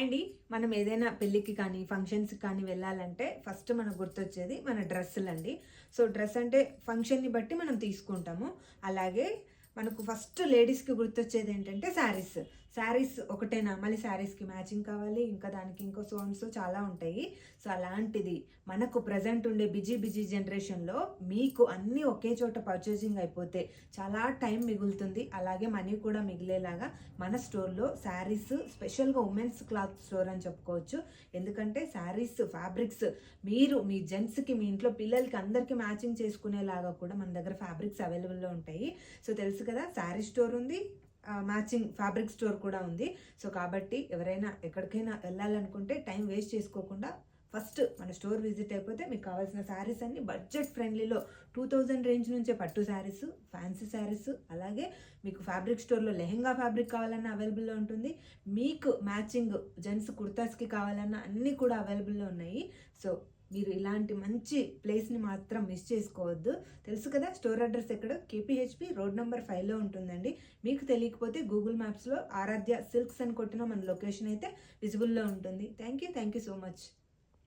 Hi అండి. మనం ఏదైనా పెళ్ళికి కానీ ఫంక్షన్స్కి కానీ వెళ్ళాలంటే ఫస్ట్ మనకు గుర్తొచ్చేది మన డ్రెస్సులండి. సో డ్రెస్ అంటే ఫంక్షన్ని బట్టి మనం తీసుకుంటాము. అలాగే మనకు ఫస్ట్ లేడీస్కి గుర్తొచ్చేది ఏంటంటే శారీస్. శారీస్ ఒకటేనా, మళ్ళీ శారీస్కి మ్యాచింగ్ కావాలి, ఇంకా దానికి ఇంకో సోన్స్ చాలా ఉంటాయి. సో అలాంటిది మనకు ప్రజెంట్ ఉండే బిజీ జనరేషన్లో మీకు అన్నీ ఒకే చోట పర్చేసింగ్ అయిపోతే చాలా టైం మిగులుతుంది, అలాగే మనీ కూడా మిగిలేలాగా మన స్టోర్లో శారీస్, స్పెషల్గా ఉమెన్స్ క్లాత్ స్టోర్ అని చెప్పుకోవచ్చు. ఎందుకంటే శారీస్ ఫ్యాబ్రిక్స్ మీరు మీ జెంట్స్కి, మీ ఇంట్లో పిల్లలకి అందరికీ మ్యాచింగ్ చేసుకునేలాగా కూడా మన దగ్గర ఫ్యాబ్రిక్స్ అవైలబుల్లో ఉంటాయి. సో తెలుసు కదా, శారీ స్టోర్ ఉంది, మ్యాచింగ్ ఫ్యాబ్రిక్ స్టోర్ కూడా ఉంది. సో కాబట్టి ఎవరైనా ఎక్కడికైనా వెళ్ళాలనుకుంటే టైం వేస్ట్ చేసుకోకుండా ఫస్ట్ మన స్టోర్ విజిట్ అయిపోతే మీకు కావాల్సిన శారీస్ అన్ని బడ్జెట్ ఫ్రెండ్లీలో 2000 రేంజ్ నుంచే పట్టు శారీస్, ఫ్యాన్సీ శారీస్, అలాగే మీకు ఫ్యాబ్రిక్ స్టోర్లో లెహెంగా ఫ్యాబ్రిక్ కావాలన్నా అవైలబుల్లో ఉంటుంది. మీకు మ్యాచింగ్ జెంట్స్ కుర్తాస్కి కావాలన్నా అన్నీ కూడా అవైలబుల్లో ఉన్నాయి. సో మీరు ఇలాంటి మంచి ప్లేస్ని మాత్రం మిస్ చేసుకోవద్దు. తెలుసు కదా స్టోర్ అడ్రస్ ఎక్కడ, కేపీహెచ్పి రోడ్ నెంబర్ 5లో ఉంటుందండి. మీకు తెలియకపోతే గూగుల్ మ్యాప్స్లో ఆరాధ్య సిల్క్స్ అని కొట్టిన మన లొకేషన్ అయితే విజిబుల్లో ఉంటుంది. Thank you so much.